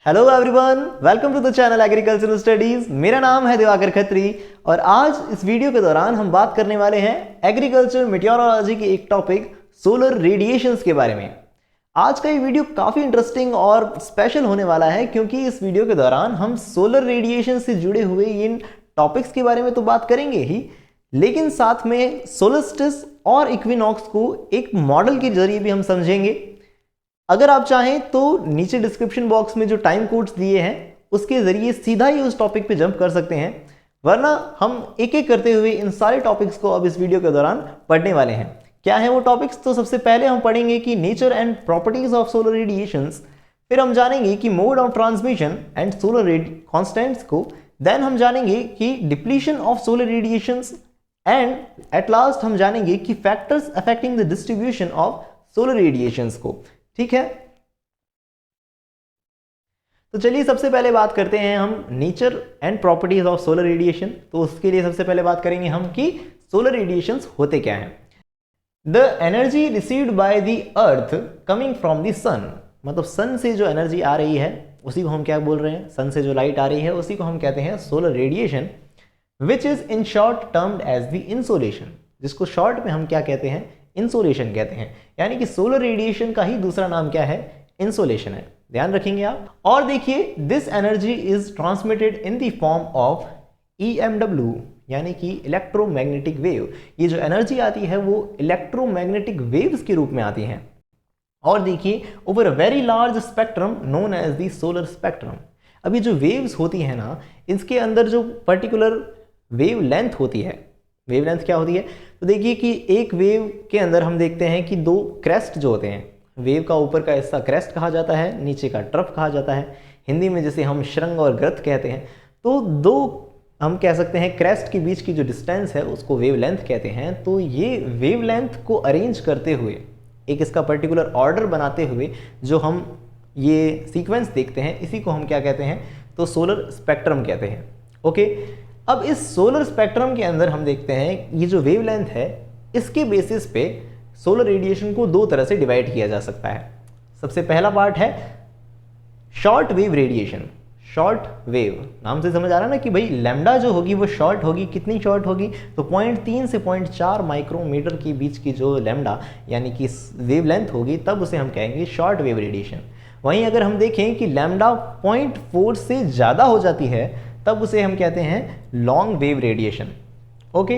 Hello everyone, welcome to the channel agricultural studies. मेरा नाम है दिवाकर खत्री और आज इस वीडियो के दौरान हम बात करने वाले हैं एग्रीकल्चर मेटेओरोलॉजी के एक टॉपिक सोलर रेडिएशंस के बारे में। आज का ये वीडियो काफ़ी इंटरेस्टिंग और स्पेशल होने वाला है क्योंकि इस वीडियो के दौरान हम सोलर रेडिएशन से जुड़े हुए इन टॉपिक्स के बारे में तो बात करेंगे ही, लेकिन साथ में सोलस्टिस और इक्विनॉक्स को एक मॉडल के जरिए भी हम समझेंगे। अगर आप चाहें तो नीचे डिस्क्रिप्शन बॉक्स में जो टाइम कोड्स दिए हैं उसके जरिए सीधा ही उस टॉपिक पे जंप कर सकते हैं, वरना हम एक एक करते हुए इन सारे टॉपिक्स को अब इस वीडियो के दौरान पढ़ने वाले हैं। क्या है वो टॉपिक्स? तो सबसे पहले हम पढ़ेंगे कि nature and properties of solar radiations, फिर हम जानेंगे कि mode of transmission and solar constants को, देन हम जानेंगे कि depletion of solar radiations and at last हम जानेंगे कि factors affecting the distribution of solar radiations को। ठीक है, तो चलिए सबसे पहले बात करते हैं हम nature and properties of solar radiation. तो उसके लिए सबसे पहले बात करेंगे हम कि सोलर रेडिएशंस होते क्या हैं। The energy received by the earth coming from the sun, मतलब सन से जो एनर्जी आ रही है उसी को हम क्या बोल रहे हैं, सन से जो लाइट आ रही है उसी को हम कहते हैं solar radiation, which is in short termed as the insolation, जिसको शॉर्ट में हम क्या कहते हैं, इंसोलेशन कहते हैं। यानी कि सोलर रेडिएशन का ही दूसरा नाम क्या है, इंसोलेशन है। ध्यान रखेंगे आप। और देखिए, this energy is transmitted in the form of EMW, यानी कि इलेक्ट्रोमैग्नेटिक वेव। ये जो एनर्जी आती है वो इलेक्ट्रोमैग्नेटिक वेव्स के रूप में आती हैं। और देखिए, over a very large spectrum known as the solar spectrum. अभी जो वेव्स होती है ना, इसके अंदर जो पर्टिकुलर वेव लेंथ होती है, वेव लेंथ क्या होती है, तो देखिए कि एक वेव के अंदर हम देखते हैं कि दो क्रेस्ट जो होते हैं, वेव का ऊपर का हिस्सा क्रेस्ट कहा जाता है, नीचे का ट्रफ कहा जाता है। हिंदी में जैसे हम श्रृंग और ग्रथ कहते हैं, तो दो हम कह सकते हैं क्रेस्ट के बीच की जो डिस्टेंस है उसको वेव लेंथ कहते हैं। तो ये वेव लेंथ को अरेंज करते हुए, एक इसका पर्टिकुलर ऑर्डर बनाते हुए जो हम ये सीक्वेंस देखते हैं, इसी को हम क्या कहते हैं, तो सोलर स्पेक्ट्रम कहते हैं। ओके, अब इस सोलर स्पेक्ट्रम के अंदर हम देखते हैं ये जो वेवलेंथ है, इसके बेसिस पे सोलर रेडिएशन को दो तरह से डिवाइड किया जा सकता है। सबसे पहला पार्ट है short wave radiation. Short wave नाम से समझ आ रहा है ना कि भाई लैम्डा जो होगी वो शॉर्ट होगी। कितनी शॉर्ट होगी, तो 0.3 से 0.4 माइक्रोमीटर के बीच की जो लैम्डा यानी कि वेवलेंथ होगी, तब उसे हम कहेंगे शॉर्ट वेव रेडिएशन। वहीं अगर हम देखें कि लैम्डा 0.4 से ज़्यादा हो जाती है, तब उसे हम कहते हैं लॉन्ग वेव रेडिएशन। ओके,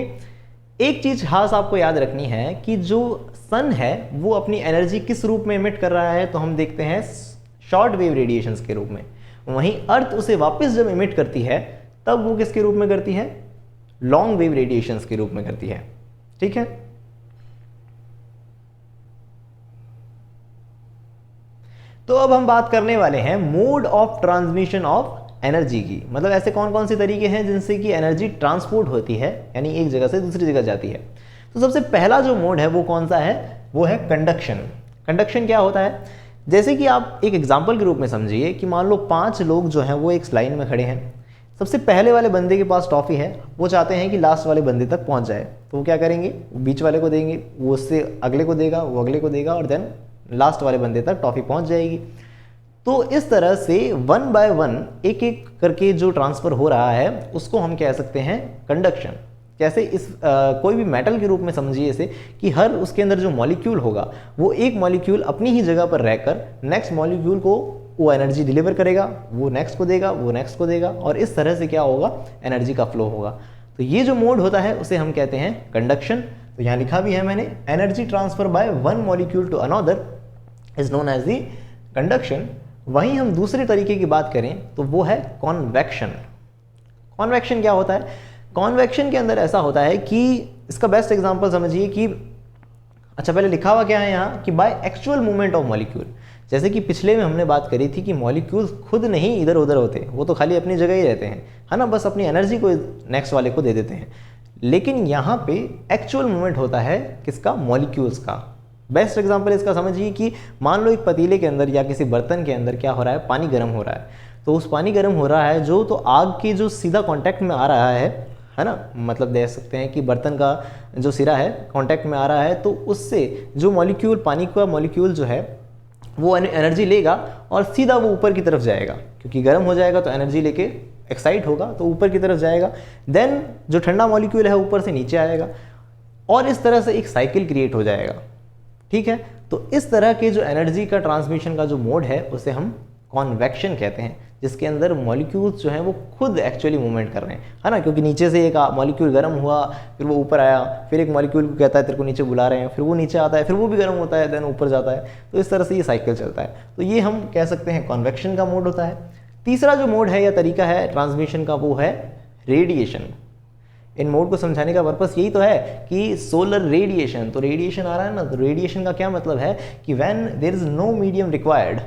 एक चीज खास आपको याद रखनी है कि जो सन है वो अपनी एनर्जी किस रूप में इमिट कर रहा है, तो हम देखते हैं शॉर्ट वेव रेडिएशंस के रूप में। वहीं अर्थ उसे वापस जब इमिट करती है तब वो किसके रूप में करती है, लॉन्ग वेव रेडिएशंस के रूप में करती है। ठीक है, तो अब हम बात करने वाले हैं mode of transmission of energy की। मतलब ऐसे कौन कौन से तरीके हैं जिनसे कि एनर्जी ट्रांसपोर्ट होती है, यानी एक जगह से दूसरी जगह जाती है। तो सबसे पहला जो मोड है वो कौन सा है, वो है कंडक्शन। कंडक्शन क्या होता है, जैसे कि आप एक एग्जांपल के रूप में समझिए कि मान लो 5 लोग जो हैं वो एक लाइन में खड़े हैं। सबसे पहले वाले बंदे के पास टॉफ़ी है, वो चाहते हैं कि लास्ट वाले बंदे तक पहुँच जाए, तो वो क्या करेंगे, बीच वाले को देंगे, वो उससे अगले को देगा, वो अगले को देगा, और देन लास्ट वाले बंदे तक टॉफ़ी पहुँच जाएगी। तो इस तरह से 1 बाय 1 एक एक करके जो ट्रांसफ़र हो रहा है उसको हम कह सकते हैं कंडक्शन। जैसे इस कोई भी मेटल के रूप में समझिए इसे कि हर उसके अंदर जो मॉलिक्यूल होगा वो एक मॉलिक्यूल अपनी ही जगह पर रहकर नेक्स्ट मॉलिक्यूल को वो एनर्जी डिलीवर करेगा, वो नेक्स्ट को देगा, वो नेक्स्ट को देगा, और इस तरह से क्या होगा, एनर्जी का फ्लो होगा। तो ये जो मोड होता है उसे हम कहते हैं कंडक्शन। तो यहाँ लिखा भी है मैंने, energy transfer by one molecule to another is known as the conduction. वहीं हम दूसरे तरीके की बात करें तो वो है कॉन्वेक्शन। कॉन्वेक्शन क्या होता है, कॉन्वेक्शन के अंदर ऐसा होता है कि इसका बेस्ट एग्जांपल समझिए कि अच्छा पहले लिखा हुआ क्या है यहाँ कि by actual movement of molecule. जैसे कि पिछले में हमने बात करी थी कि मॉलिक्यूल्स खुद नहीं इधर उधर होते, वो तो खाली अपनी जगह ही रहते हैं, है ना, बस अपनी एनर्जी को नेक्स्ट वाले को दे देते हैं। लेकिन यहाँ पे एक्चुअल मूवमेंट होता है किसका, मॉलिक्यूल्स का। बेस्ट एग्जांपल इसका समझिए कि मान लो एक पतीले के अंदर या किसी बर्तन के अंदर क्या हो रहा है, पानी गर्म हो रहा है। तो उस पानी गर्म हो रहा है जो तो आग के जो सीधा कांटेक्ट में आ रहा है ना, मतलब देख सकते हैं कि बर्तन का जो सिरा है कांटेक्ट में आ रहा है, तो उससे जो मॉलिक्यूल, पानी का मॉलिक्यूल जो है वो एनर्जी लेगा और सीधा वो ऊपर की तरफ जाएगा, क्योंकि गर्म हो जाएगा तो एनर्जी लेके एक्साइट होगा तो ऊपर की तरफ जाएगा। देन जो ठंडा मॉलिक्यूल है ऊपर से नीचे आएगा और इस तरह से एक साइकिल क्रिएट हो जाएगा। ठीक है, तो इस तरह के जो एनर्जी का ट्रांसमिशन का जो मोड है उसे हम कॉन्वेक्शन कहते हैं, जिसके अंदर मॉलिक्यूल्स जो हैं वो खुद एक्चुअली मूवमेंट कर रहे हैं, है ना। क्योंकि नीचे से एक मॉलिक्यूल गर्म हुआ, फिर वो ऊपर आया, फिर एक मॉलिक्यूल को कहता है तेरे को नीचे बुला रहे हैं, फिर वो नीचे आता है, फिर वो भी गर्म होता है, देन ऊपर जाता है। तो इस तरह से ये साइकिल चलता है। तो ये हम कह सकते हैं कॉन्वेक्शन का मोड होता है। तीसरा जो मोड है या तरीका है ट्रांसमिशन का वो है रेडिएशन। इन मोड को समझाने का पर्पस यही तो है कि सोलर रेडिएशन, तो रेडिएशन आ रहा है ना, तो रेडिएशन का क्या मतलब है कि when there is no medium required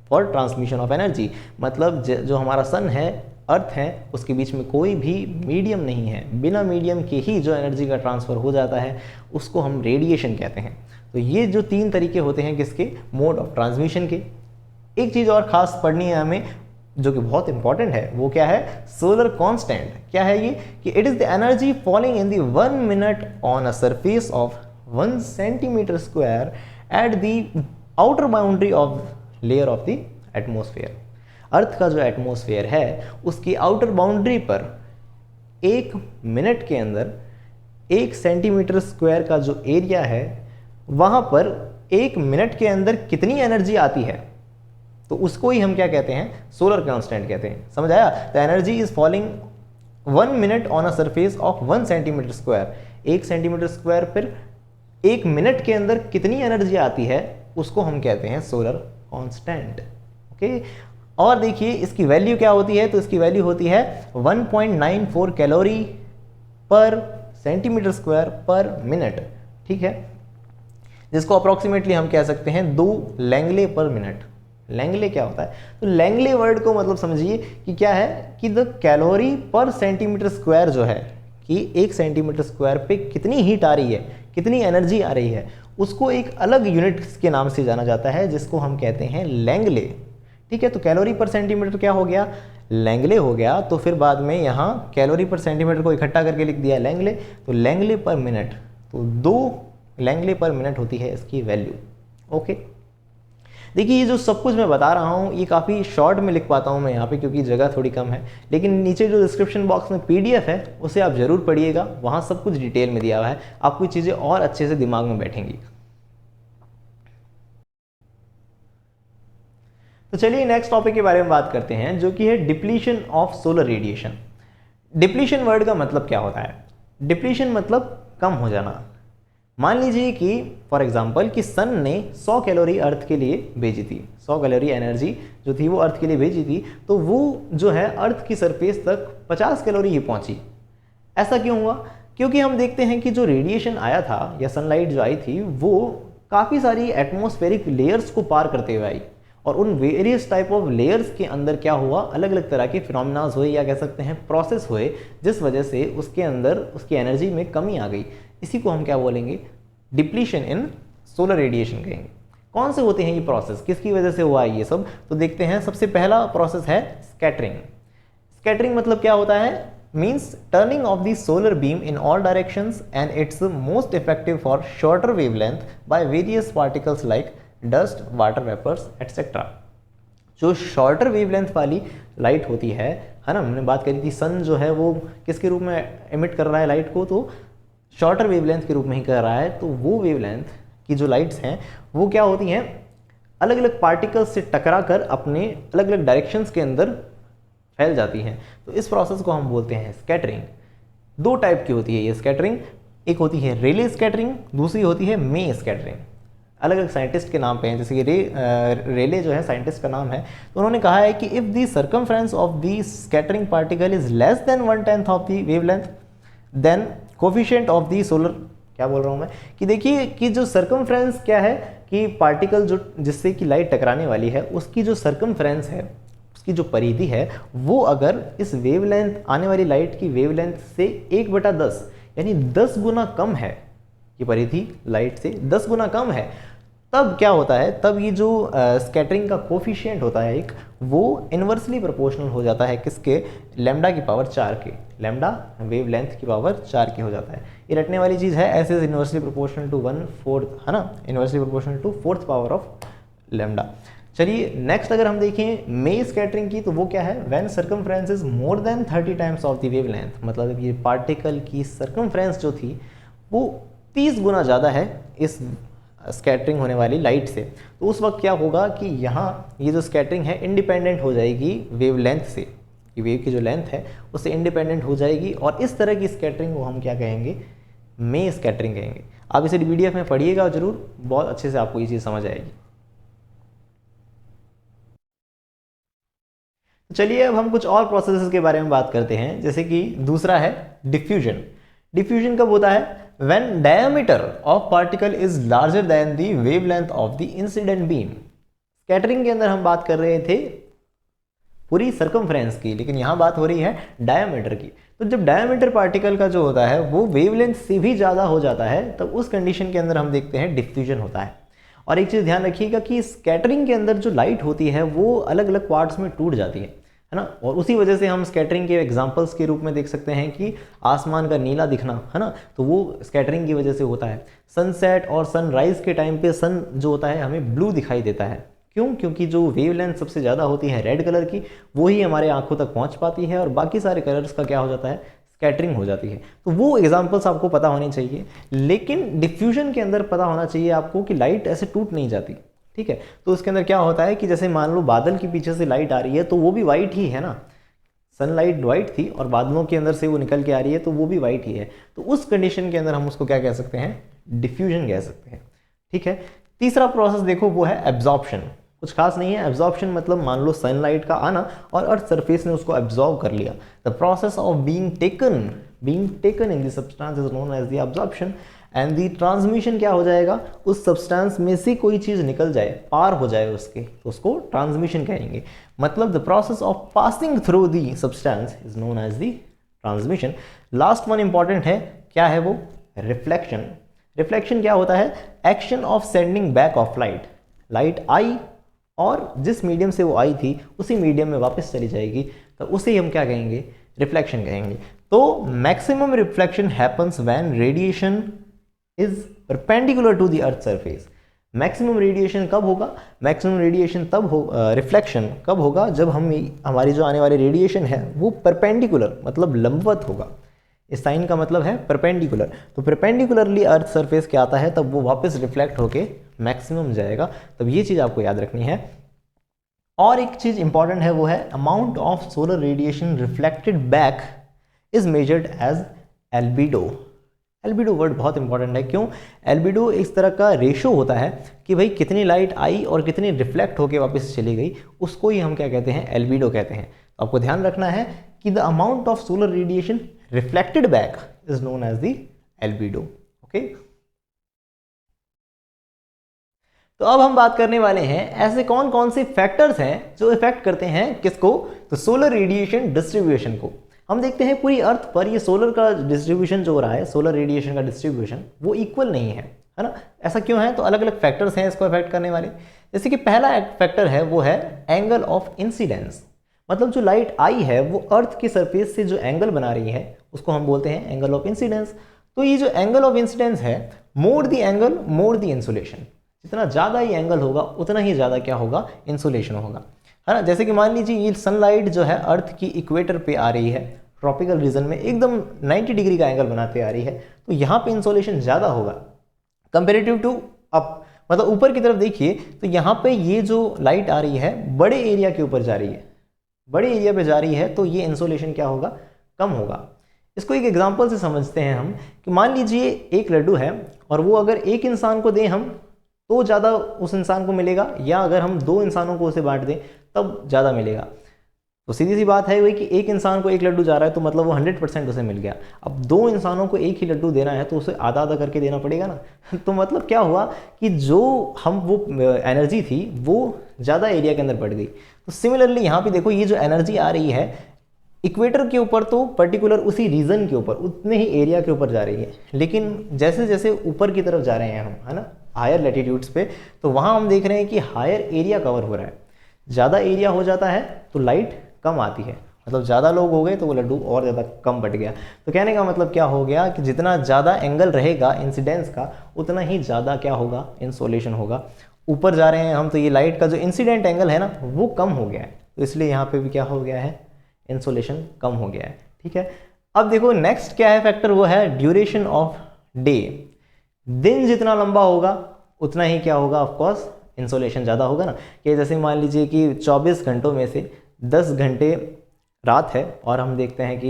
for transmission of energy, मतलब जो हमारा सन है, अर्थ है, उसके बीच में कोई भी मीडियम नहीं है, बिना मीडियम के ही जो एनर्जी का ट्रांसफ़र हो जाता है उसको हम रेडिएशन कहते हैं। तो ये जो 3 तरीके होते हैं किसके, मोड ऑफ ट्रांसमिशन के। एक चीज़ और ख़ास पढ़नी है हमें जो कि बहुत इंपॉर्टेंट है, वो क्या है, सोलर कांस्टेंट। क्या है ये कि it is the energy falling in the 1 minute on a surface of 1 centimetre square at the outer boundary of layer of the atmosphere. Earth का जो एटमॉस्फेयर है उसकी आउटर बाउंड्री पर 1 मिनट के अंदर 1 सेंटीमीटर स्क्वायर का जो एरिया है वहाँ पर 1 मिनट के अंदर कितनी एनर्जी आती है, तो उसको ही हम क्या कहते हैं, सोलर कांस्टेंट कहते हैं। समझ आया? The energy is falling 1 minute on a surface of 1 centimetre square, 1 centimetre square पर 1 मिनट के अंदर कितनी एनर्जी आती है उसको हम कहते हैं सोलर कांस्टेंट। ओके, और देखिए इसकी वैल्यू क्या होती है, तो इसकी वैल्यू होती है 1.94 कैलोरी पर सेंटीमीटर स्क्वायर पर मिनट। ठीक है, जिसको अप्रोक्सीमेटली हम कह सकते हैं 2 लैंगले पर मिनट। लैंगले क्या होता है, तो लैंगले वर्ड को मतलब समझिए कि क्या है कि द कैलोरी पर सेंटीमीटर स्क्वायर जो है, कि 1 सेंटीमीटर स्क्वायर पे कितनी हीट आ रही है, कितनी एनर्जी आ रही है, उसको एक अलग यूनिट के नाम से जाना जाता है जिसको हम कहते हैं लैंगले। ठीक है, तो कैलोरी पर सेंटीमीटर क्या हो गया, लैंगले हो गया। तो फिर बाद में यहाँ कैलोरी पर सेंटीमीटर को इकट्ठा करके लिख दिया लैंगले, तो लैंगले पर मिनट, तो 2 लैंगले पर मिनट होती है इसकी वैल्यू। ओके, देखिए ये जो सब कुछ मैं बता रहा हूँ ये काफ़ी शॉर्ट में लिख पाता हूँ मैं यहाँ पे क्योंकि जगह थोड़ी कम है, लेकिन नीचे जो डिस्क्रिप्शन बॉक्स में PDF है उसे आप ज़रूर पढ़िएगा, वहाँ सब कुछ डिटेल में दिया हुआ है, आपको चीज़ें और अच्छे से दिमाग में बैठेंगी। तो चलिए नेक्स्ट टॉपिक के बारे में बात करते हैं जो कि है depletion of solar radiation. Depletion word का मतलब क्या होता है, डिप्लीशन मतलब कम हो जाना। मान लीजिए कि फॉर एग्जांपल कि सन ने 100 कैलोरी अर्थ के लिए भेजी थी, 100 कैलोरी एनर्जी जो थी वो अर्थ के लिए भेजी थी, तो वो जो है अर्थ की सरफेस तक 50 कैलोरी ही पहुंची। ऐसा क्यों हुआ, क्योंकि हम देखते हैं कि जो रेडिएशन आया था या सनलाइट जो आई थी वो काफ़ी सारी एटमॉस्फेरिक लेयर्स को पार करते हुए आई, और उन वेरियस टाइप ऑफ लेयर्स के अंदर क्या हुआ, अलग अलग तरह के फिनोमेनास हुए या कह सकते हैं प्रोसेस हुए, जिस वजह से उसके अंदर उसकी एनर्जी में कमी आ गई। इसी को हम क्या बोलेंगे, डिप्लीशन इन सोलर रेडिएशन कहेंगे। कौन से होते हैं ये प्रोसेस, किसकी वजह से हुआ ये सब, तो देखते हैं। सबसे पहला प्रोसेस है स्कैटरिंग। स्कैटरिंग मतलब क्या होता है, means turning of the solar beam in all directions and its most effective for shorter wavelength by various particles like dust, water vapours etcetera. जो शॉर्टर वेवलेंथ वाली लाइट होती है ना, हमने बात करी थी सन जो है वो किसके रूप में एमिट कर रहा है लाइट को, तो शॉर्टर वेवलेंथ के रूप में ही कर रहा है। तो वो वेवलेंथ की जो लाइट्स हैं वो क्या होती हैं, अलग अलग पार्टिकल्स से टकरा कर अपने अलग अलग डायरेक्शंस के अंदर फैल जाती हैं। तो इस प्रोसेस को हम बोलते हैं स्कैटरिंग। 2 टाइप की होती है ये स्कैटरिंग, एक होती है रेले स्कैटरिंग, दूसरी होती है मे स्कैटरिंग। अलग अलग साइंटिस्ट के नाम पे हैं, जैसे कि रेले जो है साइंटिस्ट का नाम है, तो उन्होंने कहा है कि if the circumference of the scattering particle is less than 1/10 of the wavelength than coefficient of the solar, क्या बोल रहा हूँ मैं, कि देखिए कि जो सर्कमफ्रेंस क्या है कि पार्टिकल जो जिससे कि लाइट टकराने वाली है उसकी जो सर्कमफ्रेंस है, उसकी जो परिधि है, वो अगर इस वेवलेंथ आने वाली लाइट की वेवलेंथ से 1/10 यानी 10 गुना कम है, ये परिधि लाइट से 10 गुना कम है, तब क्या होता है, तब ये जो स्कैटरिंग का कोफिशिएंट होता है एक, वो इन्वर्सली प्रोपोर्शनल हो जाता है किसके, लैम्डा की पावर 4 के, लैम्डा वेवलेंथ की पावर 4 के हो जाता है। ये रटने वाली चीज़ है, ऐसे इन्वर्सली प्रोपोर्शनल टू 1/4, है ना, inversely proportional to 4th power of lambda. चलिए नेक्स्ट अगर हम देखें मे स्कैटरिंग की, तो वो क्या है, when circumference is more than 30 times of the wavelength, मतलब ये पार्टिकल की सर्कमफ्रेंस जो थी वो 30 गुना ज़्यादा है इस स्कैटरिंग होने वाली लाइट से। तो उस वक्त क्या होगा कि यहाँ ये जो स्कैटरिंग है इंडिपेंडेंट हो जाएगी वेवलेंथ से, कि वेव की जो लेंथ है उससे इंडिपेंडेंट हो जाएगी, और इस तरह की स्कैटरिंग को हम क्या कहेंगे, मे स्कैटरिंग कहेंगे। आप इसे PDF में पढ़िएगा जरूर, बहुत अच्छे से आपको ये चीज़ समझ आएगी। चलिए अब हम कुछ और प्रोसेसेस के बारे में बात करते हैं, जैसे कि दूसरा है डिफ्यूजन। डिफ्यूजन कब होता है, when diameter of particle is larger than the wavelength of the incident beam। Scattering के अंदर हम बात कर रहे थे पूरी सर्कमफ्रेंस की, लेकिन यहाँ बात हो रही है डायमीटर की। तो जब डायमीटर पार्टिकल का जो होता है वो वेवलेंथ से भी ज़्यादा हो जाता है, तब उस कंडीशन के अंदर हम देखते हैं डिफ्यूजन होता है। और एक चीज़ ध्यान रखिएगा कि स्कैटरिंग के अंदर जो लाइट होती है वो अलग अलग पार्ट्स में टूट जाती है ना, और उसी वजह से हम स्कैटरिंग के एग्जांपल्स के रूप में देख सकते हैं कि आसमान का नीला दिखना, है ना, तो वो स्कैटरिंग की वजह से होता है। सनसेट और सनराइज के टाइम पे सन जो होता है हमें ब्लू दिखाई देता है, क्यों, क्योंकि जो वेवलेंथ सबसे ज़्यादा होती है रेड कलर की, वो ही हमारे आंखों तक पहुंच पाती है, और बाकी सारे कलर्स का क्या हो जाता है, स्कैटरिंग हो जाती है। तो वो एग्जांपल्स आपको पता होने चाहिए, लेकिन डिफ्यूजन के अंदर पता होना चाहिए आपको कि लाइट ऐसे टूट नहीं जाती, ठीक है। तो उसके अंदर क्या होता है कि जैसे मान लो बादल के पीछे से लाइट आ रही है तो वो भी वाइट ही है ना, सनलाइट वाइट थी और बादलों के अंदर से वो निकल के आ रही है तो वो भी वाइट ही है। तो उस कंडीशन के अंदर हम उसको क्या कह सकते हैं, डिफ्यूजन कह सकते हैं, ठीक है। तीसरा प्रोसेस देखो वो है एब्जॉर्प्शन। कुछ खास नहीं है, एब्जॉर्प्शन मतलब मान लो सनलाइट का आना और अर्थ सरफेस ने उसको एब्जॉर्ब कर लिया। The process of being taken in the substance is known as the absorption, and the transmission क्या हो जाएगा, उस सब्सटेंस में से कोई चीज़ निकल जाए, पार हो जाए उसके, तो उसको ट्रांसमिशन कहेंगे। मतलब the process of passing through the substance is known as the transmission. Last one important है, क्या है वो, रिफ्लेक्शन। रिफ्लेक्शन क्या होता है, action of sending back of light. Light आई और जिस मीडियम से वो आई थी उसी मीडियम में वापस चली जाएगी, तो उसे हम क्या कहेंगे, रिफ्लेक्शन कहेंगे। तो maximum reflection happens when radiation is perpendicular to the earth surface. Maximum radiation कब होगा, मैक्सिमम रेडिएशन तब हो, रिफ्लेक्शन कब होगा, जब हमारी जो आने वाली रेडिएशन है वो परपेंडिकुलर मतलब लंबवत होगा। इस साइन का मतलब है परपेंडिकुलर, तो परपेंडिकुलरली अर्थ सरफेस क्या आता है तब वो वापस रिफ्लेक्ट होके मैक्सिमम जाएगा। तब ये चीज़ आपको याद रखनी है। और एक चीज़ इंपॉर्टेंट है वो है amount of solar radiation reflected back is measured as albedo. Albedo word बहुत इंपॉर्टेंट है, क्यों, एल्बिडो इस तरह का रेशो होता है कि भाई कितनी लाइट आई और कितनी रिफ्लेक्ट होके वापस चली गई, उसको ही हम क्या कहते हैं, एल्बिडो कहते हैं। तो आपको ध्यान रखना है कि the amount of solar radiation reflected back is known as the albedo. Okay, तो अब हम बात करने वाले हैं ऐसे कौन कौन से फैक्टर्स हैं जो इफेक्ट करते हैं किसको, तो सोलर रेडिएशन डिस्ट्रीब्यूशन को। हम देखते हैं पूरी अर्थ पर ये सोलर का डिस्ट्रीब्यूशन जो हो रहा है, सोलर रेडिएशन का डिस्ट्रीब्यूशन, वो इक्वल नहीं है ना। ऐसा क्यों है, तो अलग अलग फैक्टर्स हैं इसको इफेक्ट करने वाले। जैसे कि पहला फैक्टर है वो है एंगल ऑफ इंसिडेंस। मतलब जो लाइट आई है वो अर्थ की सरफेस से जो एंगल बना रही है उसको हम बोलते हैं एंगल ऑफ इंसिडेंस। तो ये जो एंगल ऑफ इंसिडेंस है, more the angle more the insulation, जितना ज़्यादा ही एंगल होगा उतना ही ज़्यादा क्या होगा, इंसुलेशन होगा, है ना। जैसे कि मान लीजिए ये सनलाइट जो है अर्थ की इक्वेटर पे आ रही है, ट्रॉपिकल रीजन में एकदम 90 डिग्री का एंगल बनाते आ रही है, तो यहाँ पे इंसोलेशन ज़्यादा होगा कंपेरेटिव टू अप। मतलब ऊपर की तरफ देखिए तो यहाँ पे ये जो लाइट आ रही है बड़े एरिया के ऊपर जा रही है, बड़े एरिया पे जा रही है, तो ये इंसोलेशन क्या होगा, कम होगा। इसको एक एग्जांपल से समझते हैं हम कि मान लीजिए एक लड्डू है और वो अगर एक इंसान को दें हम तो ज़्यादा उस इंसान को मिलेगा, या अगर हम 2 इंसानों को उसे बांट दें तब ज़्यादा मिलेगा। तो सीधी सी बात है वही कि एक इंसान को एक लड्डू जा रहा है तो मतलब वो 100% उसे मिल गया। अब 2 इंसानों को एक ही लड्डू देना है तो उसे आधा आधा करके देना पड़ेगा ना। तो मतलब क्या हुआ कि जो वो एनर्जी थी वो ज़्यादा एरिया के अंदर बढ़ गई। तो सिमिलरली यहाँ पे देखो ये जो एनर्जी आ रही है इक्वेटर के ऊपर तो पर्टिकुलर उसी रीजन के ऊपर उतने ही एरिया के ऊपर जा रही है, लेकिन जैसे जैसे ऊपर की तरफ जा रहे हैं हम, है ना, हायर लैटिट्यूड्स पे, तो वहाँ हम देख रहे हैं कि हायर एरिया कवर हो रहा है। ज़्यादा एरिया हो जाता है तो लाइट कम आती है, मतलब ज़्यादा लोग हो गए तो वो लड्डू और ज़्यादा कम बढ़ गया। तो कहने का मतलब क्या हो गया कि जितना ज़्यादा एंगल रहेगा इंसिडेंस का उतना ही ज़्यादा क्या होगा, इंसोलेशन होगा। ऊपर जा रहे हैं हम, तो ये लाइट का जो इंसिडेंट एंगल है ना वो कम हो गया है, तो इसलिए यहाँ पे भी क्या हो गया है, इंसोलेशन कम हो गया है। ठीक है, अब देखो नेक्स्ट क्या है फैक्टर, वो है ड्यूरेशन ऑफ डे। दिन जितना लंबा होगा उतना ही क्या होगा, ऑफ कोर्स इंसोलेशन ज़्यादा होगा ना। कि जैसे मान लीजिए कि 24 घंटों में से 10 घंटे रात है और हम देखते हैं कि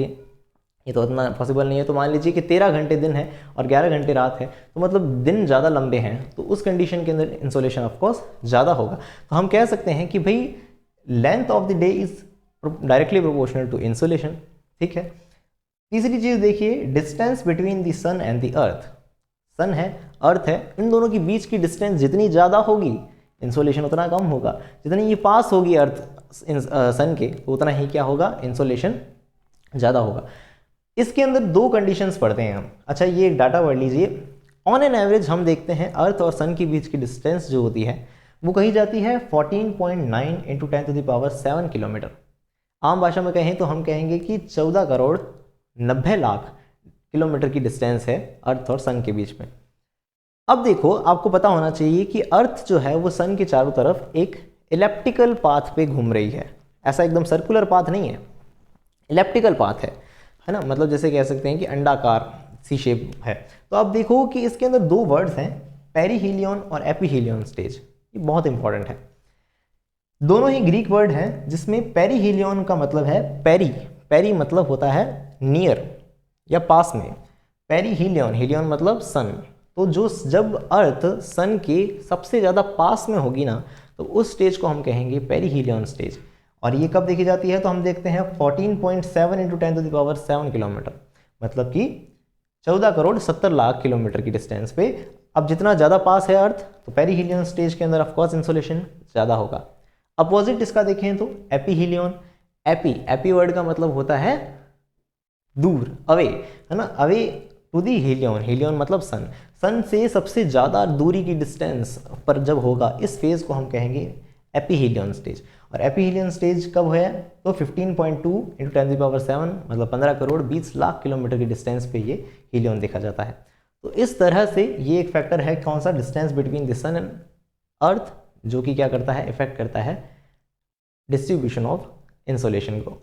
ये तो उतना पॉसिबल नहीं है, तो मान लीजिए कि 13 घंटे दिन है और 11 घंटे रात है, तो मतलब दिन ज़्यादा लंबे हैं, तो उस कंडीशन के अंदर इंसोलेशन ऑफ कोर्स ज़्यादा होगा। तो हम कह सकते हैं कि भाई length of the day is directly proportional to insolation. ठीक है, तीसरी चीज़ देखिए, distance between the sun and the earth. Sun है, अर्थ है, इन दोनों के बीच की डिस्टेंस जितनी ज़्यादा होगी इंसोलेशन उतना कम होगा। जितनी ये पास होगी अर्थ सन के, तो उतना ही क्या होगा, इंसोलेशन ज़्यादा होगा। इसके अंदर दो कंडीशंस पढ़ते हैं हम। अच्छा, ये एक डाटा पढ़ लीजिए। ऑन एन एवरेज हम देखते हैं अर्थ और सन के बीच की डिस्टेंस जो होती है वो कही जाती है 14.9 × 10⁻⁷ किलोमीटर। आम भाषा में कहें तो हम कहेंगे कि 14 करोड़ 90 लाख किलोमीटर की डिस्टेंस है अर्थ और सन के बीच में। अब देखो, आपको पता होना चाहिए कि अर्थ जो है वो सन के चारों तरफ एक इलेप्टिकल पाथ पे घूम रही है। ऐसा एकदम सर्कुलर पाथ नहीं है, इलेप्टिकल पाथ है ना, मतलब जैसे कह सकते हैं कि अंडाकार सी शेप है। तो अब देखो कि इसके अंदर दो वर्ड्स हैं, पेरीहीलियन और एपीहीलियन स्टेज। ये बहुत इंपॉर्टेंट है। दोनों ही ग्रीक वर्ड हैं, जिसमें पेरीहीलियन का मतलब है पेरी मतलब होता है नियर या पास में। पेरीहीलियन, हीलियन मतलब सन। तो जो जब अर्थ सन के सबसे ज़्यादा पास में होगी ना, तो उस स्टेज को हम कहेंगे पेरीहीलियन स्टेज। और ये कब देखी जाती है, तो हम देखते हैं 14.7 × 10⁻⁷ किलोमीटर, मतलब कि 14 करोड़ 70 लाख किलोमीटर की डिस्टेंस पे। अब जितना ज़्यादा पास है अर्थ, तो पेरीहीलियन स्टेज के अंदर ऑफकोर्स इंसोलेशन ज़्यादा होगा। अपोजिट इसका देखें तो एपीहीलियन। एपी वर्ड का मतलब होता है दूर, अवे, है ना, अवे टू दी हीलियन। हीलियन मतलब सन से सबसे ज़्यादा दूरी की डिस्टेंस पर जब होगा, इस फेज़ को हम कहेंगे एपीहीलियन स्टेज। और एपीहीलियन स्टेज कब है, तो 15.2 × 10⁻⁷, मतलब 15 करोड़ 20 लाख किलोमीटर की डिस्टेंस पे ये हीलियन देखा जाता है। तो इस तरह से ये एक फैक्टर है, कौन सा, distance between the sun and earth, जो कि क्या करता है, इफेक्ट करता है डिस्ट्रीब्यूशन ऑफ इंसोलेशन को।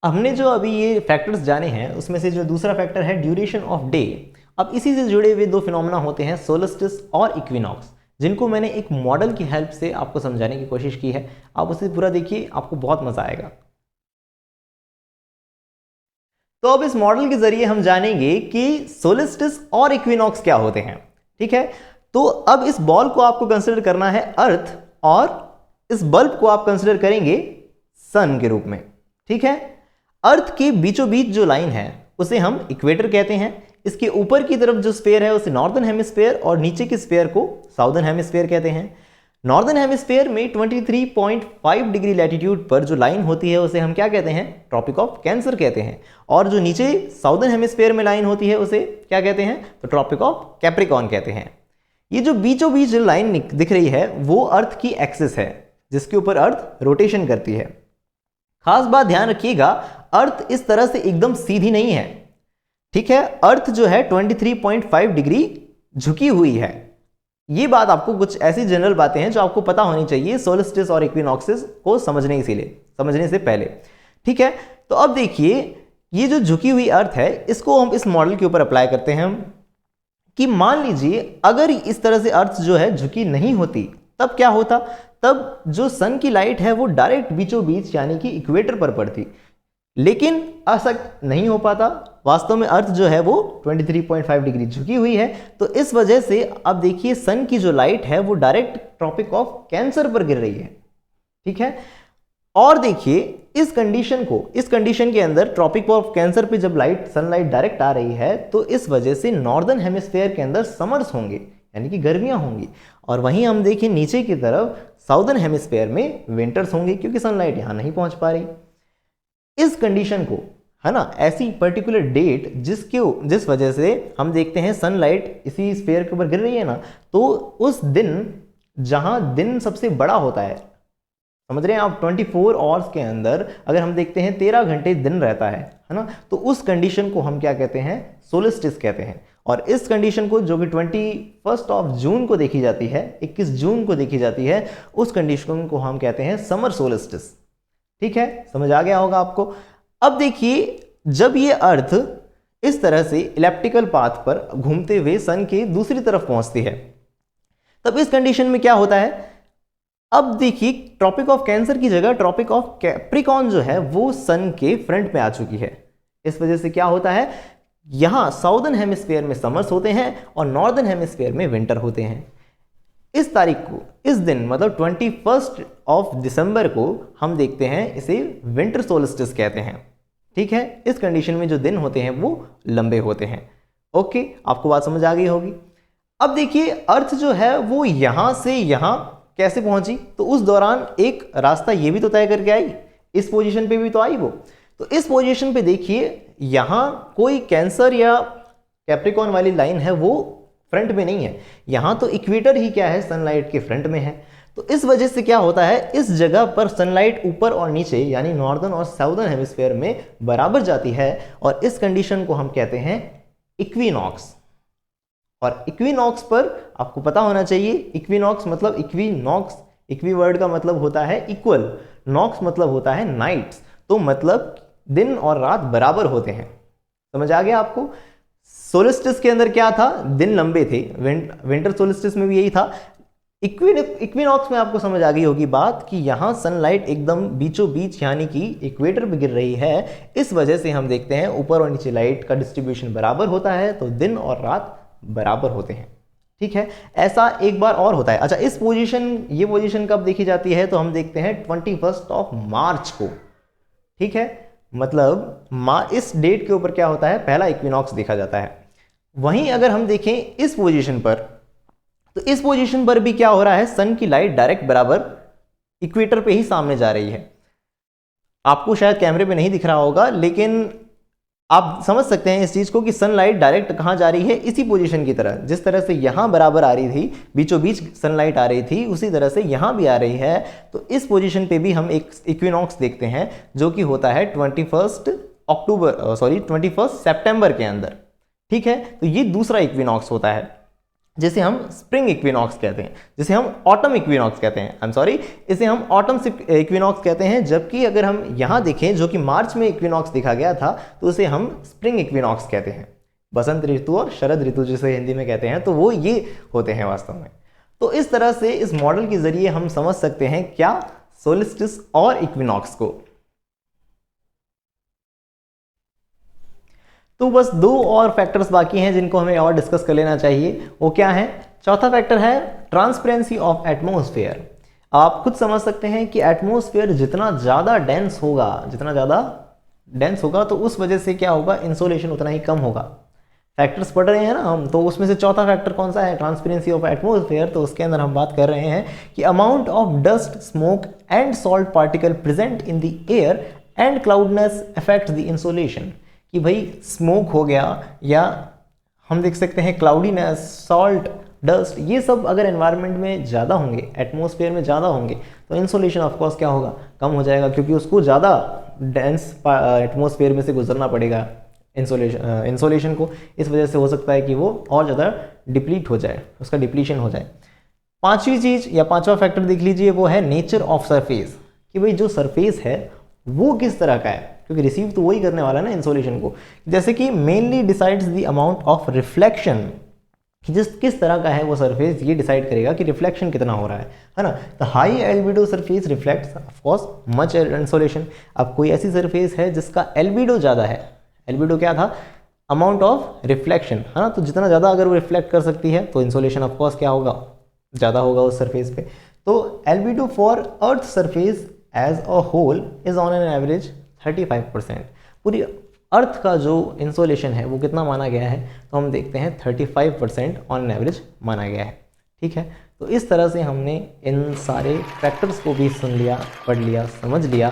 हमने जो अभी ये फैक्टर्स जाने हैं, उसमें से जो दूसरा फैक्टर है ड्यूरेशन ऑफ डे। अब इसी से जुड़े हुए दो फिनोमेना होते हैं, सोलस्टिस और इक्विनॉक्स, जिनको मैंने एक मॉडल की हेल्प से आपको समझाने की कोशिश की है। आप उसे पूरा देखिए, आपको बहुत मजा आएगा। तो अब इस मॉडल के जरिए हम जानेंगे कि सोलस्टिस और इक्विनॉक्स क्या होते हैं। ठीक है, तो अब इस बॉल को आपको कंसिडर करना है अर्थ, और इस बल्ब को आप कंसिडर करेंगे सन के रूप में। ठीक है, अर्थ के बीचों बीच जो लाइन है उसे हम इक्वेटर कहते हैं। इसके ऊपर की तरफ जो स्फीयर है उसे नॉर्दर्न हेमिस्फीयर, और नीचे के स्फीयर को साउदर्न हेमिस्फीयर कहते हैं। नॉर्दर्न हेमिस्फीयर में 23.5 डिग्री लैटिट्यूड पर जो लाइन होती है उसे हम क्या कहते हैं, ट्रॉपिक ऑफ कैंसर कहते हैं। और जो नीचे साउदर्न हेमिस्फीयर में लाइन होती है उसे क्या कहते हैं, तो ट्रॉपिक ऑफ कैप्रिकॉर्न कहते हैं। ये जो बीचों बीच जो लाइन दिख रही है वो अर्थ की एक्सिस है, जिसके ऊपर अर्थ रोटेशन करती है। खास बात ध्यान रखिएगा, अर्थ इस तरह से एकदम सीधी नहीं है। ठीक है, अर्थ जो है 23.5 डिग्री झुकी हुई है। ये बात आपको, कुछ ऐसी जनरल बातें हैं जो आपको पता होनी चाहिए सोलस्टिस और इक्विनॉक्सेस को समझने से पहले। ठीक है, तो अब देखिए, ये जो झुकी हुई अर्थ है इसको हम इस मॉडल के ऊपर अप्लाई करते हैं हम, कि मान लीजिए अगर इस तरह से अर्थ जो है झुकी नहीं होती, तब क्या होता, तब जो सन की लाइट है वो डायरेक्ट बीचों बीच यानी कि इक्वेटर पर पड़ती। लेकिन ऐसा नहीं हो पाता, वास्तव में अर्थ जो है वो 23.5 डिग्री झुकी हुई है। तो इस वजह से अब देखिए सन की जो लाइट है वो डायरेक्ट ट्रॉपिक ऑफ कैंसर पर गिर रही है। ठीक है, और देखिए इस कंडीशन के अंदर ट्रॉपिक ऑफ कैंसर पे जब सनलाइट डायरेक्ट आ रही है, तो इस वजह से नॉर्दर्न हेमिस्फीयर के अंदर समर्स होंगे, यानी कि गर्मियां होंगी, और वहीं हम देखें नीचे की तरफ साउदर्न हेमिस्फीयर में विंटर्स होंगे, क्योंकि सनलाइट यहां नहीं पहुंच पा रही। इस कंडीशन को, है ना, ऐसी पर्टिकुलर डेट जिस वजह से हम देखते हैं सनलाइट इसी स्फीयर के ऊपर गिर रही है ना, तो उस दिन जहां दिन सबसे बड़ा होता है, समझ रहे हैं आप, 24 आवर्स के अंदर अगर हम देखते हैं 13 घंटे दिन रहता है ना, तो उस कंडीशन को हम क्या कहते हैं, सोलस्टिस कहते हैं। और इस कंडीशन को जो कि 21 जून को देखी जाती है, 21 जून को देखी जाती है, उस कंडीशन को हम कहते हैं समर सोल्स्टिस। ठीक है, समझ आ गया होगा आपको। अब देखिए, जब ये अर्थ इस तरह से इलिप्टिकल पाथ पर घूमते हुए सन के दूसरी तरफ पहुंचती है, तब इस कंडीशन में क्या होता है, अब देखिए ट्रॉपिक ऑफ कैंसर की जगह ट्रॉपिक ऑफ कैप्रिकॉर्न जो है वो सन के फ्रंट में आ चुकी है। इस वजह से क्या होता है, यहां साउदर्न हेमिस्फीयर में समर्स होते हैं और नॉर्दर्न हेमिस्फीयर में विंटर होते हैं। इस तारीख को, इस दिन मतलब 21 दिसंबर को हम देखते हैं इसे विंटर सोल्स्टिस कहते हैं। ठीक है, इस कंडीशन में जो दिन होते हैं वो लंबे होते हैं। ओके, आपको बात समझ आ गई होगी। अब देखिए, अर्थ जो है वो यहां से यहां कैसे पहुंची, तो उस दौरान एक रास्ता ये भी तो तय करके आई, इस पोजीशन पे भी तो आई वो। तो इस पोजीशन पे देखिए, यहां कोई कैंसर या कैप्रिकॉर्न वाली लाइन है वो फ्रंट में नहीं है, यहां तो इक्वेटर ही क्या है, सनलाइट के फ्रंट में है। तो इस वजह से क्या होता है, इस जगह पर सनलाइट ऊपर और नीचे यानी नॉर्दर्न और साउदर्न हेमिस्फीयर में बराबर जाती है, और इस कंडीशन को हम कहते हैं इक्विनॉक्स। और इक्विनॉक्स पर आपको पता होना चाहिए, इक्विनॉक्स मतलब इक्विनॉक्स, इक्वी वर्ड का मतलब होता है इक्वल, नॉक्स मतलब होता है नाइट्स, तो मतलब दिन और रात बराबर होते हैं। समझ आ गया आपको। सोलिस्टिस के अंदर क्या था, दिन लंबे थे, विंटर सोलिस्टिस में भी यही था। इक्विनॉक्स में आपको समझ आ गई होगी बात कि यहां सनलाइट एकदम बीचों बीच यानी कि इक्वेटर पे गिर रही है, इस वजह से हम देखते हैं ऊपर और नीचे लाइट का डिस्ट्रीब्यूशन बराबर होता है, तो दिन और रात बराबर होते हैं। ठीक है, ऐसा एक बार और होता है। अच्छा, इस पोजीशन, ये पोजीशन कब देखी जाती है, तो हम देखते हैं 21 मार्च को। ठीक है, मतलब इस डेट के ऊपर क्या होता है, पहला इक्विनॉक्स देखा जाता है। वहीं अगर हम देखें इस पोजीशन पर, तो इस पोजीशन पर भी क्या हो रहा है, सन की लाइट डायरेक्ट बराबर इक्वेटर पे ही सामने जा रही है। आपको शायद कैमरे पे नहीं दिख रहा होगा, लेकिन आप समझ सकते हैं इस चीज को कि सनलाइट डायरेक्ट कहां जा रही है, इसी पोजीशन की तरह। जिस तरह से यहां बराबर आ रही थी, बीचों बीच सनलाइट आ रही थी, उसी तरह से यहां भी आ रही है। तो इस पोजीशन पे भी हम एक इक्विनॉक्स देखते हैं जो कि होता है 21 सितंबर के अंदर। ठीक है, तो ये दूसरा इक्विनॉक्स होता है जिसे हम स्प्रिंग इक्विनॉक्स कहते हैं, जिसे हम ऑटम इक्विनॉक्स कहते हैं, इसे हम ऑटम इक्विनॉक्स कहते हैं। जबकि अगर हम यहाँ देखें, जो कि मार्च में इक्विनॉक्स देखा गया था, तो उसे हम स्प्रिंग इक्विनॉक्स कहते हैं। बसंत ऋतु और शरद ऋतु जिसे हिंदी में कहते हैं, तो वो ये होते हैं वास्तव में। तो इस तरह से इस मॉडल के जरिए हम समझ सकते हैं क्या, सोलिस्टिस और इक्विनॉक्स को। तो बस दो और फैक्टर्स बाकी हैं जिनको हमें और डिस्कस कर लेना चाहिए। वो क्या है, चौथा फैक्टर है ट्रांसपेरेंसी ऑफ एटमॉस्फेयर। आप खुद समझ सकते हैं कि एटमॉस्फेयर जितना ज़्यादा डेंस होगा तो उस वजह से क्या होगा, इंसोलेशन उतना ही कम होगा। फैक्टर्स पढ़ रहे हैं ना हम, तो उसमें से चौथा फैक्टर कौन सा है, ट्रांसपेरेंसी ऑफ एटमॉस्फेयर। तो उसके अंदर हम बात कर रहे हैं कि amount of dust, smoke and salt particle present in the air and cloudiness affect the insolation. कि भाई स्मोक हो गया, या हम देख सकते हैं क्लाउडीनेस, सॉल्ट, डस्ट, ये सब अगर एनवायरनमेंट में ज़्यादा होंगे, एटमॉस्फेयर में ज़्यादा होंगे, तो इंसोलेशन ऑफकोर्स क्या होगा, कम हो जाएगा, क्योंकि उसको ज़्यादा डेंस एटमॉस्फेयर में से गुजरना पड़ेगा इंसोलेशन को। इस वजह से हो सकता है कि वो और ज़्यादा डिप्लीट हो जाए, उसका डिप्लीशन हो जाए। पांचवी चीज़ या पांचवा फैक्टर देख लीजिए, वो है नेचर ऑफ सरफेस। कि भाई जो सरफेस है वो किस तरह का है, क्योंकि रिसीव तो वही करने वाला है ना इंसोलेशन को। जैसे कि mainly decides the amount of reflection, कि जिस किस तरह का है वो सरफेस, ये डिसाइड करेगा कि रिफ्लेक्शन कितना हो रहा है ना। तो high albedo surface reflects of course much insolation. अब कोई ऐसी सरफेस है जिसका एल्बिडो ज़्यादा है, एल्बिडो क्या था, अमाउंट ऑफ रिफ्लेक्शन, है ना। तो जितना ज़्यादा अगर वो रिफ्लेक्ट कर सकती है तो इंसोलेशन ऑफ कोर्स क्या होगा, ज़्यादा होगा उस सरफेस पे। तो albedo for earth surface as a whole is on an average 35%। पूरी अर्थ का जो इंसोलेशन है वो कितना माना गया है, तो हम देखते हैं 35% ऑन एन एवरेज माना गया है। ठीक है, तो इस तरह से हमने इन सारे फैक्टर्स को भी सुन लिया, पढ़ लिया, समझ लिया।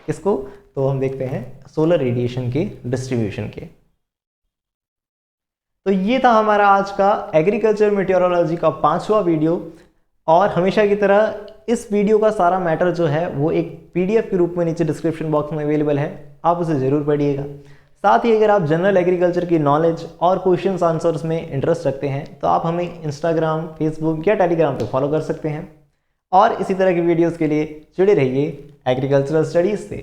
किसको, तो हम देखते हैं सोलर रेडिएशन के डिस्ट्रीब्यूशन के। तो ये था हमारा आज का एग्रीकल्चर मेटेरोलॉजी का 5वां वीडियो। और हमेशा की तरह इस वीडियो का सारा मैटर जो है वो एक PDF के रूप में नीचे डिस्क्रिप्शन बॉक्स में अवेलेबल है, आप उसे ज़रूर पढ़िएगा। साथ ही अगर आप जनरल एग्रीकल्चर की नॉलेज और क्वेश्चंस आंसर्स में इंटरेस्ट रखते हैं तो आप हमें इंस्टाग्राम, फेसबुक या टेलीग्राम पे फॉलो कर सकते हैं। और इसी तरह की वीडियोस के लिए जुड़े रहिए एग्रीकल्चरल स्टडीज़ से।